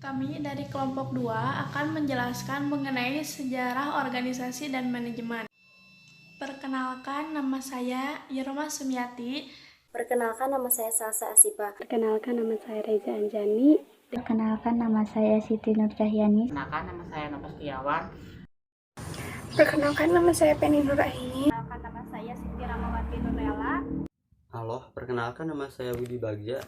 Kami dari kelompok 2 akan menjelaskan mengenai sejarah organisasi dan manajemen. Perkenalkan, nama saya Irma Sumiati. Perkenalkan, nama saya Salsa Asipa. Perkenalkan, nama saya Reza Anjani. Perkenalkan, nama saya Siti Nurcahyani. Perkenalkan, nama saya Nova Setiawan. Perkenalkan, nama saya Penny Nuraini. Perkenalkan, nama saya Siti Ramawati Nurela. Halo, perkenalkan nama saya Widi Bagja.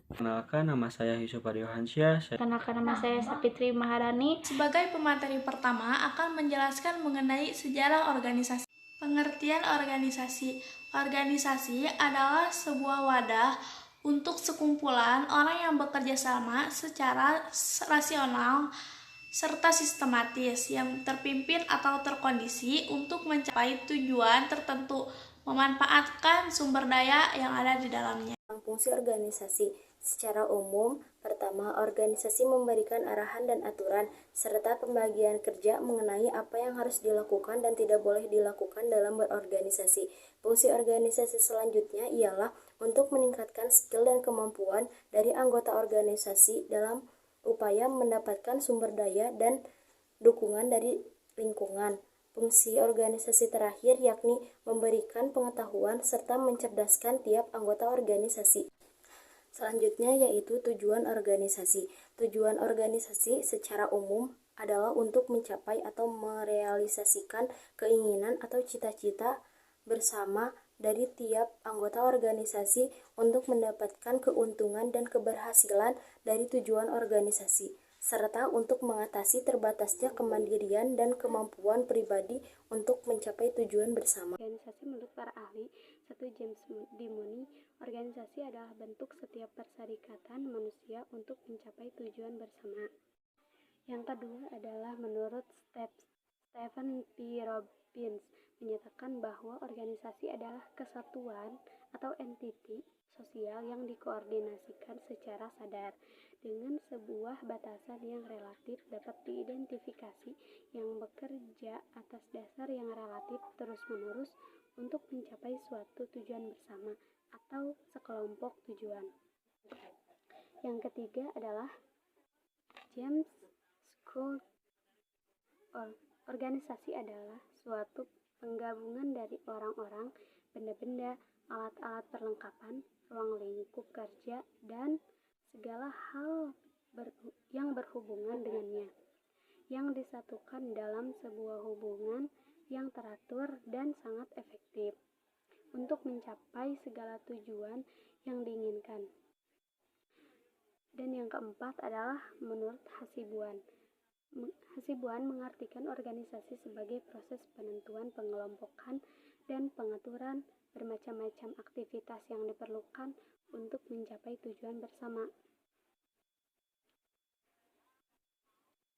Perkenalkan, nama saya Yusufari Yohansyah. Perkenalkan, nama saya Sapitri Maharani. Sebagai pemateri pertama akan menjelaskan mengenai sejarah organisasi. Pengertian organisasi. Organisasi adalah sebuah wadah untuk sekumpulan orang yang bekerja sama secara rasional serta sistematis yang terpimpin atau terkondisi untuk mencapai tujuan tertentu, memanfaatkan sumber daya yang ada di dalamnya. Fungsi organisasi secara umum, pertama, organisasi memberikan arahan dan aturan, serta pembagian kerja mengenai apa yang harus dilakukan dan tidak boleh dilakukan dalam berorganisasi. Fungsi organisasi selanjutnya ialah untuk meningkatkan skill dan kemampuan dari anggota organisasi dalam upaya mendapatkan sumber daya dan dukungan dari lingkungan. Fungsi organisasi terakhir yakni memberikan pengetahuan serta mencerdaskan tiap anggota organisasi. Selanjutnya yaitu tujuan organisasi. Tujuan organisasi secara umum adalah untuk mencapai atau merealisasikan keinginan atau cita-cita bersama dari tiap anggota organisasi untuk mendapatkan keuntungan dan keberhasilan dari tujuan organisasi, serta untuk mengatasi terbatasnya kemandirian dan kemampuan pribadi untuk mencapai tujuan bersama. Organisasi menurut para ahli, James Dimoni, organisasi adalah bentuk setiap perserikatan manusia untuk mencapai tujuan bersama. Yang kedua adalah menurut Stephen P. Robbins, menyatakan bahwa organisasi adalah kesatuan atau entiti sosial yang dikoordinasikan secara sadar dengan sebuah batasan yang relatif dapat diidentifikasi yang bekerja atas dasar yang relatif terus-menerus untuk mencapai suatu tujuan bersama atau sekelompok tujuan. Yang ketiga adalah James Scott. Organisasi adalah suatu penggabungan dari orang-orang, benda-benda, alat-alat perlengkapan, ruang lingkup kerja, dan segala hal yang berhubungan dengannya, yang disatukan dalam sebuah hubungan yang teratur dan sangat efektif untuk mencapai segala tujuan yang diinginkan. Dan yang keempat adalah menurut Hasibuan. Hasibuan mengartikan organisasi sebagai proses penentuan, pengelompokan, dan pengaturan bermacam-macam aktivitas yang diperlukan untuk mencapai tujuan bersama.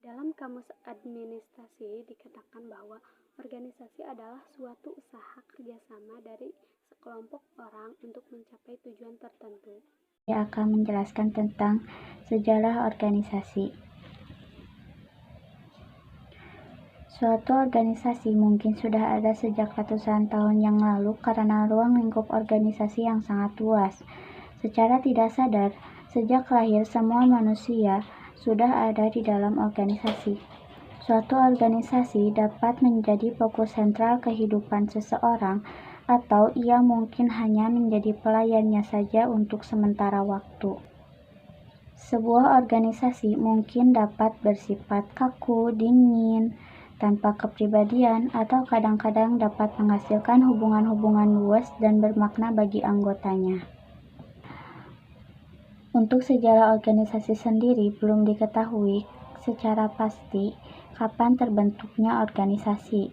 Dalam kamus administrasi dikatakan bahwa organisasi adalah suatu usaha kerjasama dari sekelompok orang untuk mencapai tujuan tertentu. Saya akan menjelaskan tentang sejarah organisasi. Suatu organisasi mungkin sudah ada sejak ratusan tahun yang lalu karena ruang lingkup organisasi yang sangat luas. Secara tidak sadar, sejak lahir semua manusia sudah ada di dalam organisasi. Suatu organisasi dapat menjadi fokus sentral kehidupan seseorang, atau ia mungkin hanya menjadi pelayannya saja untuk sementara waktu. Sebuah organisasi mungkin dapat bersifat kaku, dingin, tanpa kepribadian, atau kadang-kadang dapat menghasilkan hubungan-hubungan luas dan bermakna bagi anggotanya. Untuk sejarah organisasi sendiri belum diketahui secara pasti kapan terbentuknya organisasi.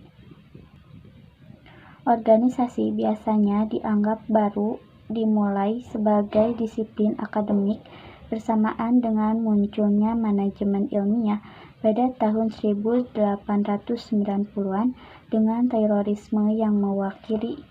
Organisasi biasanya dianggap baru dimulai sebagai disiplin akademik bersamaan dengan munculnya manajemen ilmiah pada tahun 1890-an dengan terorisme yang mewakili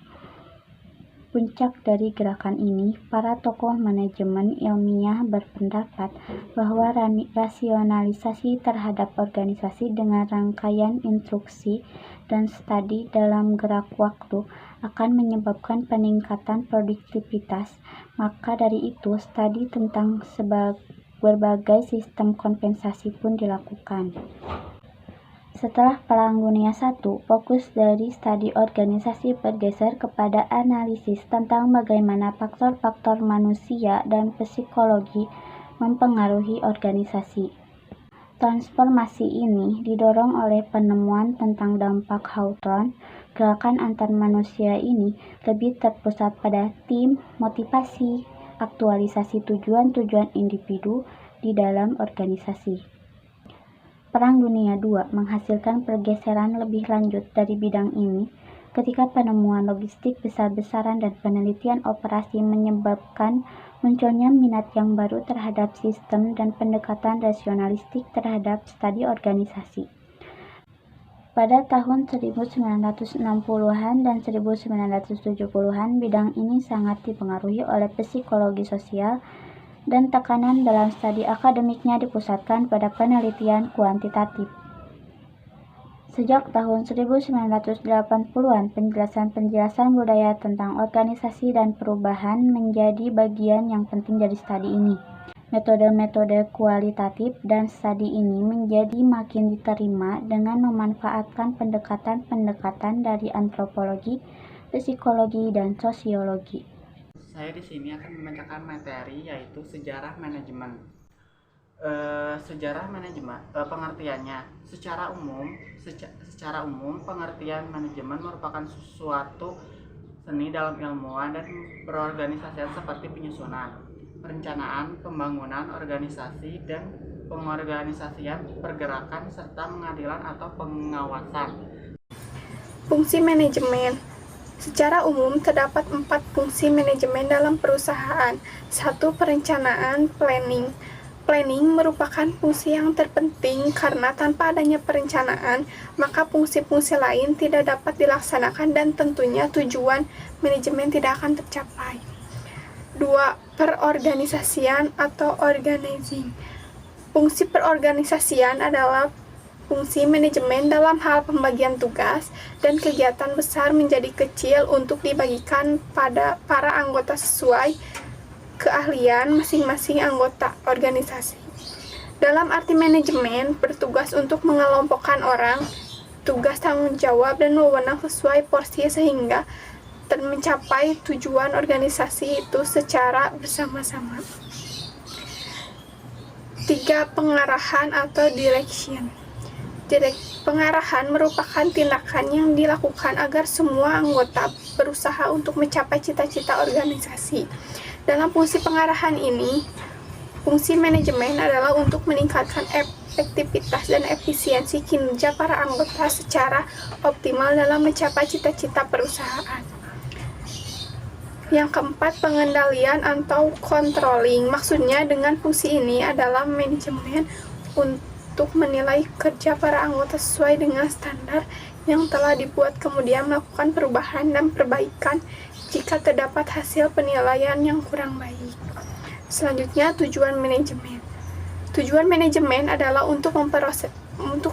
puncak dari gerakan ini. Para tokoh manajemen ilmiah berpendapat bahwa rasionalisasi terhadap organisasi dengan rangkaian instruksi dan studi dalam gerak waktu akan menyebabkan peningkatan produktivitas. Maka dari itu, studi tentang berbagai sistem kompensasi pun dilakukan. Setelah Perang Dunia I, fokus dari studi organisasi bergeser kepada analisis tentang bagaimana faktor-faktor manusia dan psikologi mempengaruhi organisasi. Transformasi ini didorong oleh penemuan tentang dampak Hawthorne. Gerakan antar manusia ini lebih terpusat pada tim, motivasi, aktualisasi tujuan-tujuan individu di dalam organisasi. Perang Dunia II menghasilkan pergeseran lebih lanjut dari bidang ini ketika penemuan logistik besar-besaran dan penelitian operasi menyebabkan munculnya minat yang baru terhadap sistem dan pendekatan rasionalistik terhadap studi organisasi. Pada tahun 1960-an dan 1970-an, bidang ini sangat dipengaruhi oleh psikologi sosial dan tekanan dalam studi akademiknya dipusatkan pada penelitian kuantitatif. Sejak tahun 1980-an, penjelasan-penjelasan budaya tentang organisasi dan perubahan menjadi bagian yang penting dari studi ini. Metode-metode kualitatif dan studi ini menjadi makin diterima dengan memanfaatkan pendekatan-pendekatan dari antropologi, psikologi, dan sosiologi. Saya di sini akan membacakan materi yaitu sejarah manajemen. Sejarah manajemen pengertiannya secara umum pengertian manajemen merupakan suatu seni dalam ilmuwan dan berorganisasi seperti penyusunan, perencanaan, pembangunan organisasi dan pengorganisasian pergerakan serta pengadilan atau pengawasan. Fungsi manajemen. Secara umum, terdapat 4 fungsi manajemen dalam perusahaan. 1. Perencanaan, planning. Planning merupakan fungsi yang terpenting karena tanpa adanya perencanaan, maka fungsi-fungsi lain tidak dapat dilaksanakan dan tentunya tujuan manajemen tidak akan tercapai. 2. Perorganisasian atau organizing. Fungsi perorganisasian adalah fungsi manajemen dalam hal pembagian tugas dan kegiatan besar menjadi kecil untuk dibagikan pada para anggota sesuai keahlian masing-masing anggota organisasi. Dalam arti manajemen, bertugas untuk mengelompokkan orang, tugas tanggung jawab dan wewenang sesuai porsi sehingga mencapai tujuan organisasi itu secara bersama-sama. 3. Pengarahan atau direction. Pengarahan merupakan tindakan yang dilakukan agar semua anggota berusaha untuk mencapai cita-cita organisasi. Dalam fungsi pengarahan ini, fungsi manajemen adalah untuk meningkatkan efektivitas dan efisiensi kinerja para anggota secara optimal dalam mencapai cita-cita perusahaan. Yang keempat, pengendalian atau controlling. Maksudnya dengan fungsi ini adalah manajemen untuk menilai kerja para anggota sesuai dengan standar yang telah dibuat, kemudian melakukan perubahan dan perbaikan jika terdapat hasil penilaian yang kurang baik. Selanjutnya, tujuan manajemen. Tujuan manajemen adalah untuk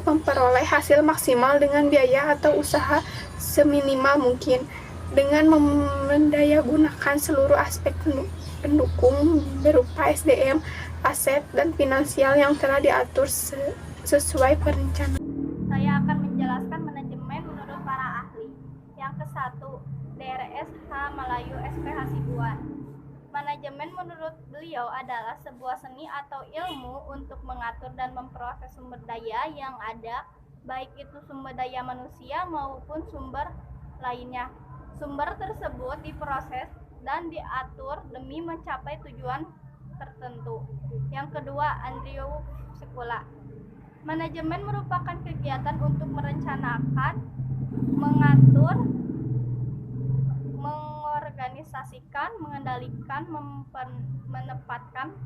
memperoleh hasil maksimal dengan biaya atau usaha seminimal mungkin, dengan mendayagunakan seluruh aspek pendukung berupa SDM, aset, dan finansial yang telah diatur sesuai perencanaan. Saya akan menjelaskan manajemen menurut para ahli. Yang ke-1, DRSH Melayu SP Hasibuan. Manajemen menurut beliau adalah sebuah seni atau ilmu untuk mengatur dan memproses sumber daya yang ada, baik itu sumber daya manusia maupun sumber lainnya. Sumber tersebut diproses dan diatur demi mencapai tujuan tertentu. Yang kedua, Andrew Sekula. Manajemen merupakan kegiatan untuk merencanakan, mengatur, mengorganisasikan, mengendalikan, menempatkan,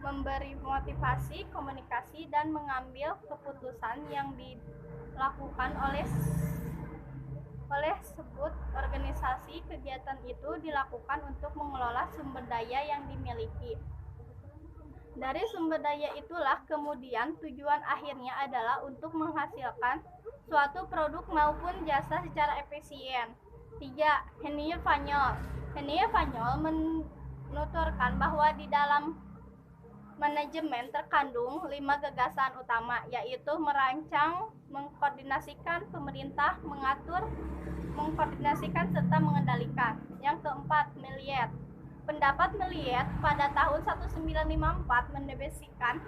memberi motivasi, komunikasi, dan mengambil keputusan yang dilakukan oleh sebut organisasi. Kegiatan itu dilakukan untuk mengelola sumber daya yang dimiliki. Dari sumber daya itulah kemudian tujuan akhirnya adalah untuk menghasilkan suatu produk maupun jasa secara efisien. 3. Henry Fanyol. Henry Fanyol menuturkan bahwa di dalam manajemen terkandung 5 gagasan utama, yaitu merancang, mengkoordinasikan, pemerintah, mengatur, mengkoordinasikan, serta mengendalikan. Yang keempat, Milliet. Pendapat Milliet pada tahun 1954 mendefinisikan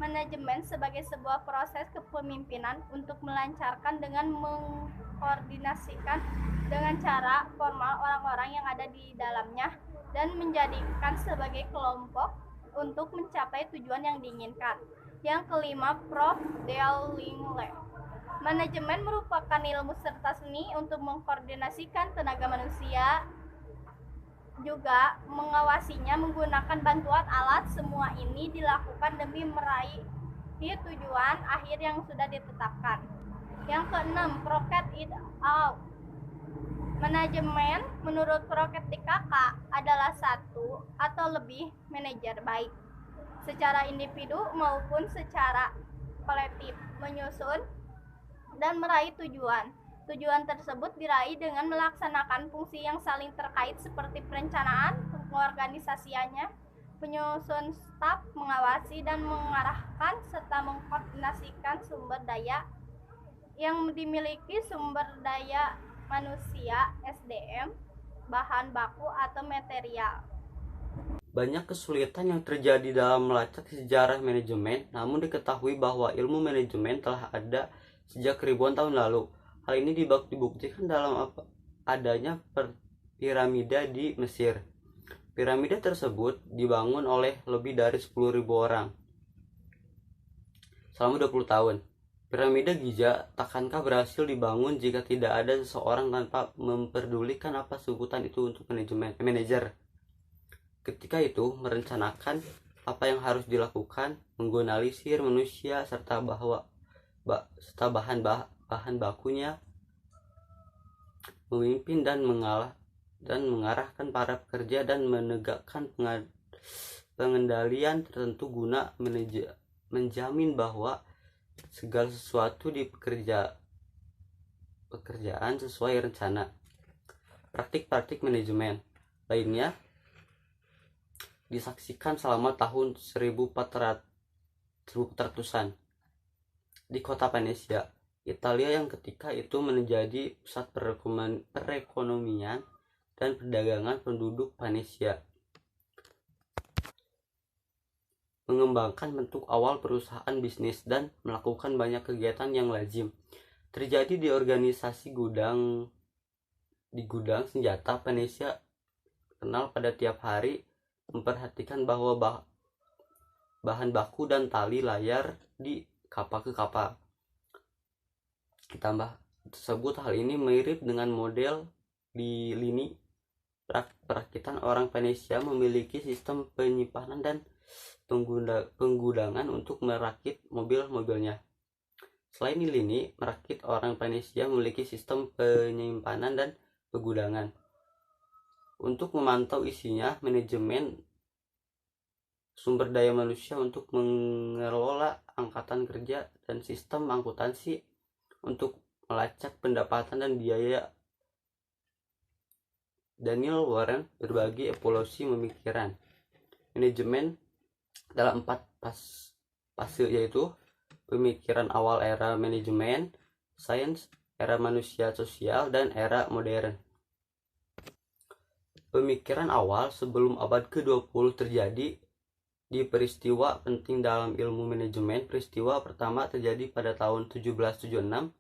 manajemen sebagai sebuah proses kepemimpinan untuk melancarkan dengan mengkoordinasikan dengan cara formal orang-orang yang ada di dalamnya dan menjadikan sebagai kelompok untuk mencapai tujuan yang diinginkan. Yang kelima, Prof. Delingle. Manajemen merupakan ilmu serta seni untuk mengkoordinasikan tenaga manusia, juga mengawasinya menggunakan bantuan alat. Semua ini dilakukan demi meraih tujuan akhir yang sudah ditetapkan. Yang keenam, Crockett et al. Manajemen menurut Crockett DKK adalah satu atau lebih manajer baik secara individu maupun secara kolektif menyusun dan meraih tujuan. Tujuan tersebut diraih dengan melaksanakan fungsi yang saling terkait seperti perencanaan, pengorganisasiannya, penyusun staf, mengawasi dan mengarahkan serta mengkoordinasikan sumber daya yang dimiliki sumber daya manusia, SDM, bahan baku atau material. Banyak kesulitan yang terjadi dalam melacak sejarah manajemen, namun diketahui bahwa ilmu manajemen telah ada sejak ribuan tahun lalu. Hal ini dibuktikan dalam adanya piramida di Mesir. Piramida tersebut dibangun oleh lebih dari 10.000 orang selama 20 tahun. Piramida Giza takankah berhasil dibangun jika tidak ada seseorang tanpa memperdulikan apa sebutan itu untuk manajer. Ketika itu merencanakan apa yang harus dilakukan, mengorganisir manusia serta bahan bakunya, memimpin dan mengarahkan para pekerja dan menegakkan pengendalian tertentu guna menjamin bahwa segala sesuatu di pekerjaan sesuai rencana. Praktik-praktik manajemen lainnya disaksikan selama tahun 1400-an di kota Venesia, Italia yang ketika itu menjadi pusat perekonomian dan perdagangan penduduk Venesia. Mengembangkan bentuk awal perusahaan bisnis dan melakukan banyak kegiatan yang lazim terjadi di organisasi gudang senjata Venesia kenal pada tiap hari memperhatikan bahwa bahan baku dan tali layar di kapal ke kapal. Ditambah tersebut, hal ini mirip dengan model di lini perakitan orang Venesia memiliki sistem penyimpanan dan penggudangan untuk merakit mobil-mobilnya. Selain di lini merakit, orang Venesia memiliki sistem penyimpanan dan penggudangan. Untuk memantau isinya, manajemen sumber daya manusia untuk mengelola angkatan kerja dan sistem akuntansi untuk melacak pendapatan dan biaya. Daniel Warren berbagi evolusi pemikiran manajemen dalam 4 fase, yaitu pemikiran awal era manajemen, sains, era manusia sosial, dan era modern. Pemikiran awal sebelum abad ke-20 terjadi di peristiwa penting dalam ilmu manajemen. Peristiwa pertama terjadi pada tahun 1776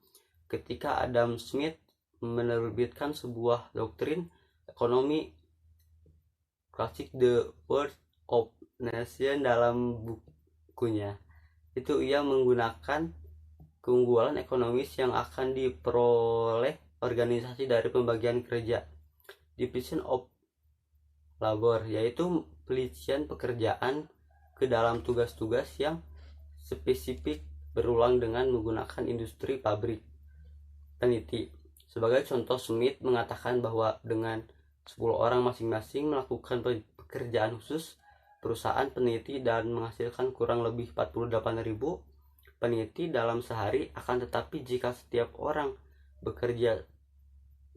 ketika Adam Smith menerbitkan sebuah doktrin ekonomi klasik The World of Nation dalam bukunya. Itu ia menggunakan keunggulan ekonomis yang akan diperoleh organisasi dari pembagian kerja, division of labor, yaitu pelician pekerjaan ke dalam tugas-tugas yang spesifik berulang dengan menggunakan industri pabrik. Peneliti. Sebagai contoh, Smith mengatakan bahwa dengan 10 orang masing-masing melakukan pekerjaan khusus, perusahaan peneliti dan menghasilkan kurang lebih 48.000 peneliti dalam sehari. Akan tetapi jika setiap orang bekerja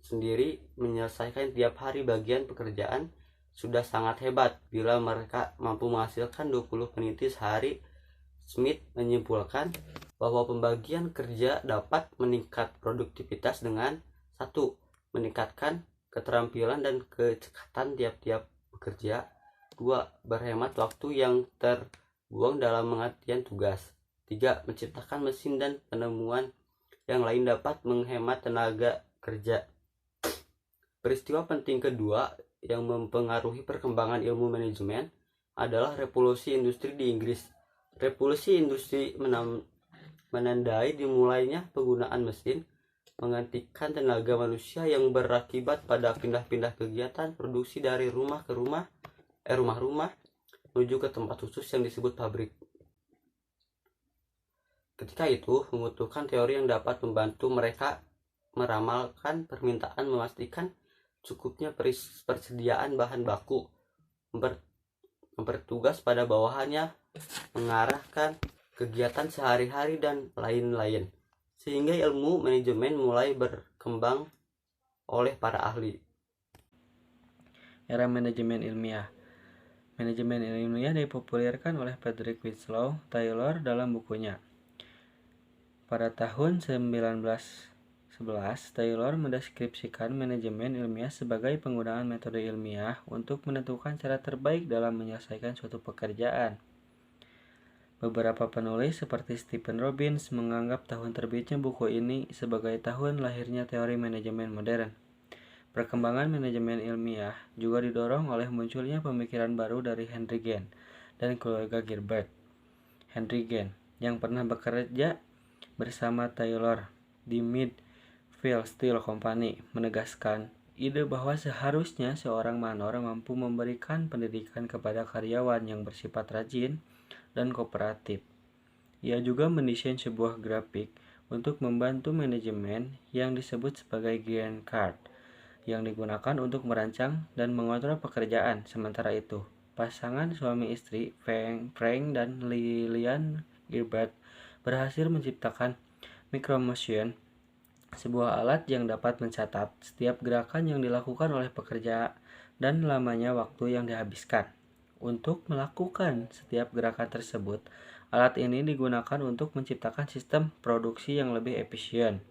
sendiri menyelesaikan tiap hari bagian pekerjaan, sudah sangat hebat bila mereka mampu menghasilkan 20 peneliti sehari. Smith menyimpulkan bahwa pembagian kerja dapat meningkat produktivitas dengan 1. Meningkatkan keterampilan dan kecepatan tiap-tiap pekerja. 2. Berhemat waktu yang terbuang dalam pengertian tugas. 3. Menciptakan mesin dan penemuan yang lain dapat menghemat tenaga kerja. Peristiwa penting kedua yang mempengaruhi perkembangan ilmu manajemen adalah revolusi industri di Inggris. Revolusi industri menandai dimulainya penggunaan mesin, menggantikan tenaga manusia yang berakibat pada pindah-pindah kegiatan produksi dari rumah ke rumah, rumah-rumah menuju ke tempat khusus yang disebut pabrik. Ketika itu membutuhkan teori yang dapat membantu mereka meramalkan permintaan, memastikan cukupnya persediaan bahan baku, mempertugas pada bawahannya, mengarahkan kegiatan sehari-hari dan lain-lain, sehingga ilmu manajemen mulai berkembang oleh para ahli. Era manajemen ilmiah. Manajemen ilmiah dipopulerkan oleh Frederick Winslow Taylor dalam bukunya. Pada tahun 1911, Taylor mendeskripsikan manajemen ilmiah sebagai penggunaan metode ilmiah untuk menentukan cara terbaik dalam menyelesaikan suatu pekerjaan. Beberapa penulis seperti Stephen Robbins menganggap tahun terbitnya buku ini sebagai tahun lahirnya teori manajemen modern. Perkembangan manajemen ilmiah juga didorong oleh munculnya pemikiran baru dari Henry Gann dan keluarga Gilbert. Henry Gann, yang pernah bekerja bersama Taylor di Midfield Steel Company, menegaskan ide bahwa seharusnya seorang manor mampu memberikan pendidikan kepada karyawan yang bersifat rajin dan kooperatif. Ia juga mendesain sebuah grafik untuk membantu manajemen yang disebut sebagai Gantt chart, yang digunakan untuk merancang dan mengontrol pekerjaan. Sementara itu, pasangan suami istri Frank dan Lillian Gilbert berhasil menciptakan Micromotion, sebuah alat yang dapat mencatat setiap gerakan yang dilakukan oleh pekerja dan lamanya waktu yang dihabiskan. Untuk melakukan setiap gerakan tersebut, alat ini digunakan untuk menciptakan sistem produksi yang lebih efisien.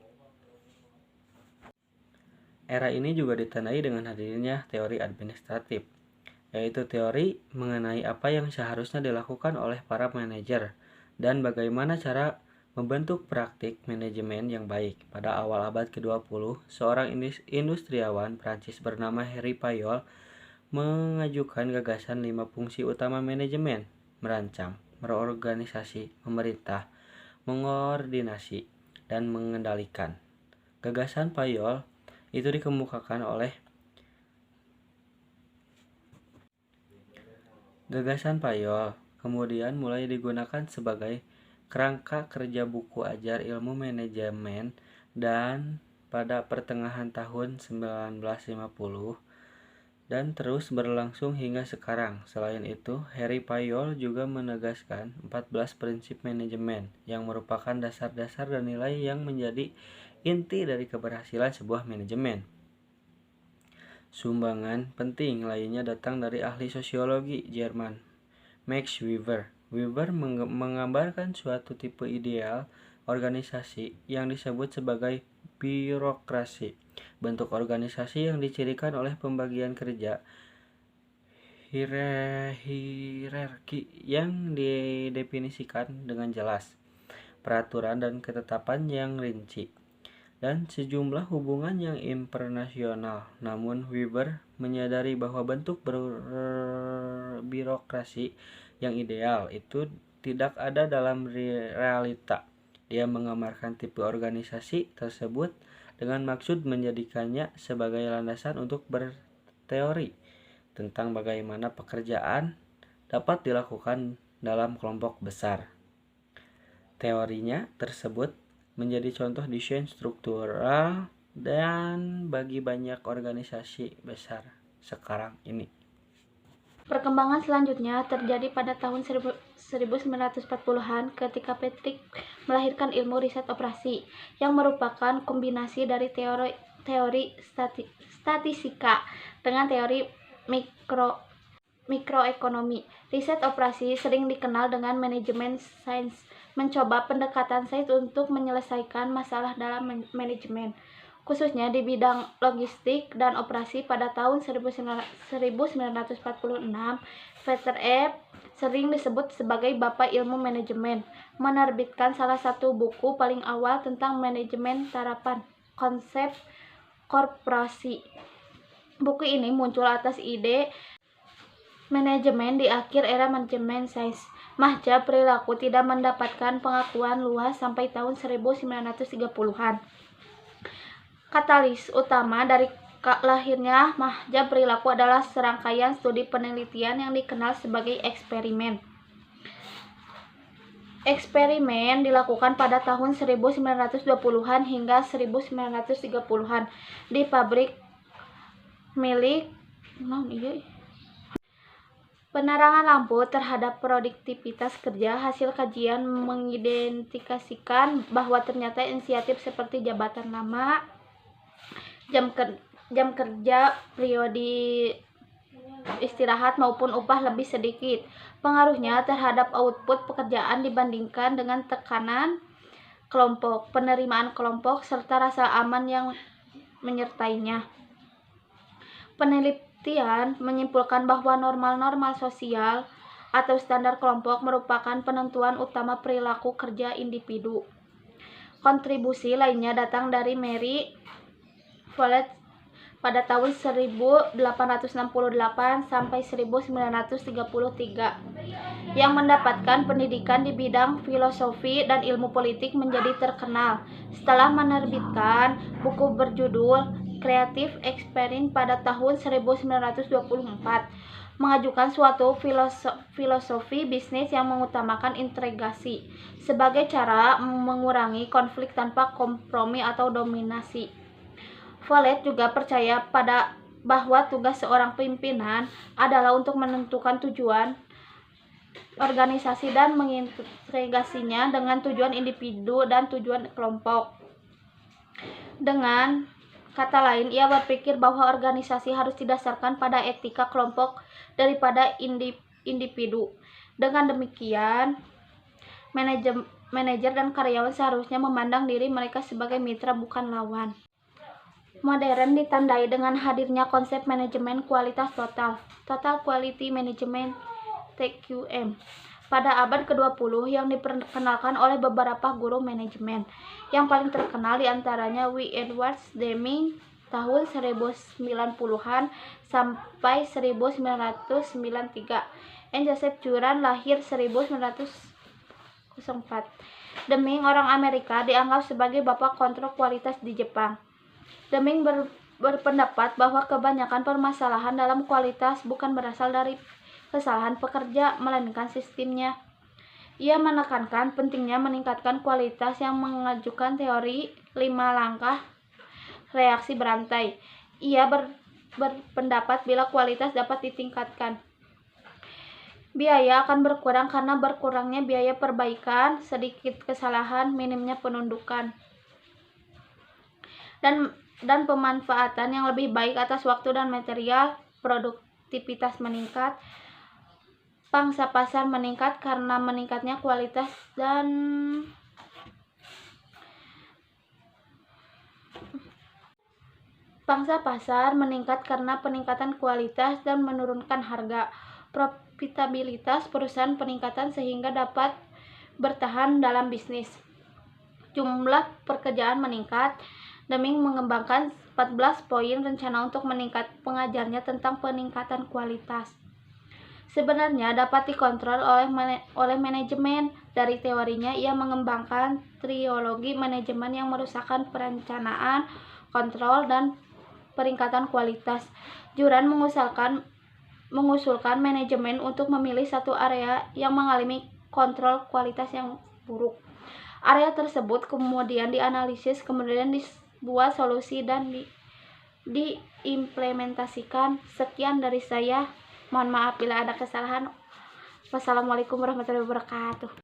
Era ini juga ditandai dengan hadirnya teori administratif, yaitu teori mengenai apa yang seharusnya dilakukan oleh para manajer dan bagaimana cara membentuk praktik manajemen yang baik. Pada awal abad ke-20, seorang industriawan Prancis bernama Henri Payol mengajukan gagasan 5 fungsi utama manajemen: merancang, berorganisasi, memerintah, mengordinasi, dan mengendalikan. Gagasan Payol itu dikemukakan oleh kemudian mulai digunakan sebagai kerangka kerja buku ajar ilmu manajemen dan pada pertengahan tahun 1950 dan terus berlangsung hingga sekarang. Selain itu, Henri Payol juga menegaskan 14 prinsip manajemen yang merupakan dasar-dasar dan nilai yang menjadi inti dari keberhasilan sebuah manajemen. Sumbangan penting lainnya datang dari ahli sosiologi Jerman, Max Weber. Weber menggambarkan suatu tipe ideal organisasi yang disebut sebagai birokrasi, bentuk organisasi yang dicirikan oleh pembagian kerja, hierarki yang didefinisikan dengan jelas, peraturan dan ketetapan yang rinci, dan sejumlah hubungan yang internasional. Namun Weber menyadari bahwa bentuk birokrasi yang ideal itu tidak ada dalam realita. Dia menggambarkan tipe organisasi tersebut dengan maksud menjadikannya sebagai landasan untuk berteori tentang bagaimana pekerjaan dapat dilakukan dalam kelompok besar. Teorinya tersebut menjadi contoh desain struktural dan bagi banyak organisasi besar sekarang ini. Perkembangan selanjutnya terjadi pada tahun 1940-an ketika Patrick melahirkan ilmu riset operasi yang merupakan kombinasi dari teori statistika dengan teori mikroekonomi. Riset operasi sering dikenal dengan manajemen sains, mencoba pendekatan sains untuk menyelesaikan masalah dalam manajemen, khususnya di bidang logistik dan operasi. Pada tahun 1946, Peter E. sering disebut sebagai Bapak Ilmu Manajemen, menerbitkan salah satu buku paling awal tentang manajemen terapan konsep korporasi. Buku ini muncul atas ide manajemen di akhir era manajemen sains. Mahjab perilaku tidak mendapatkan pengakuan luas sampai tahun 1930-an. Katalis utama dari lahirnya mahjab perilaku adalah serangkaian studi penelitian yang dikenal sebagai eksperimen. Eksperimen dilakukan pada tahun 1920-an hingga 1930-an di pabrik milik penerangan lampu terhadap produktivitas kerja. Hasil kajian mengidentifikasikan bahwa ternyata inisiatif seperti jabatan lama, jam kerja, periode istirahat maupun upah lebih sedikit pengaruhnya terhadap output pekerjaan dibandingkan dengan tekanan kelompok, penerimaan kelompok, serta rasa aman yang menyertainya. Penelitian menyimpulkan bahwa normal-normal sosial atau standar kelompok merupakan penentuan utama perilaku kerja individu. Kontribusi lainnya datang dari Mary Follett pada tahun 1868 sampai 1933 yang mendapatkan pendidikan di bidang filosofi dan ilmu politik menjadi terkenal setelah menerbitkan buku berjudul Creative Experiment pada tahun 1924, mengajukan suatu filosofi bisnis yang mengutamakan integrasi sebagai cara mengurangi konflik tanpa kompromi atau dominasi. Follett juga percaya bahwa tugas seorang pimpinan adalah untuk menentukan tujuan organisasi dan mengintegrasinya dengan tujuan individu dan tujuan kelompok. Dengan kata lain, ia berpikir bahwa organisasi harus didasarkan pada etika kelompok daripada individu. Dengan demikian, manajer dan karyawan seharusnya memandang diri mereka sebagai mitra bukan lawan. Modern ditandai dengan hadirnya konsep manajemen kualitas total, Total Quality Management (TQM), pada abad ke-20 yang diperkenalkan oleh beberapa guru manajemen. Yang paling terkenal diantaranya W. Edwards Deming tahun 1990-an sampai 1993, dan Joseph Juran lahir 1904. Deming, orang Amerika, dianggap sebagai bapak kontrol kualitas di Jepang. Deming berpendapat bahwa kebanyakan permasalahan dalam kualitas bukan berasal dari kesalahan pekerja, melainkan sistemnya. Ia menekankan pentingnya meningkatkan kualitas yang mengajukan teori 5 langkah reaksi berantai. Ia berpendapat bila kualitas dapat ditingkatkan, biaya akan berkurang karena berkurangnya biaya perbaikan, sedikit kesalahan, minimnya penundukan, dan pemanfaatan yang lebih baik atas waktu dan material. Produktivitas meningkat, pangsa pasar meningkat karena meningkatnya kualitas dan peningkatan kualitas dan menurunkan harga. Profitabilitas perusahaan peningkatan sehingga dapat bertahan dalam bisnis. Jumlah pekerjaan meningkat. Deming mengembangkan 14 poin rencana untuk meningkat pengajarnya tentang peningkatan kualitas. Sebenarnya dapat dikontrol oleh manajemen. Dari teorinya, ia mengembangkan trilogi manajemen yang merusakkan perencanaan, kontrol, dan peningkatan kualitas. Juran mengusulkan manajemen untuk memilih satu area yang mengalami kontrol kualitas yang buruk. Area tersebut kemudian dianalisis, kemudian dibuat solusi dan diimplementasikan. Sekian dari saya. Mohon maaf bila ada kesalahan. Wassalamualaikum warahmatullahi wabarakatuh.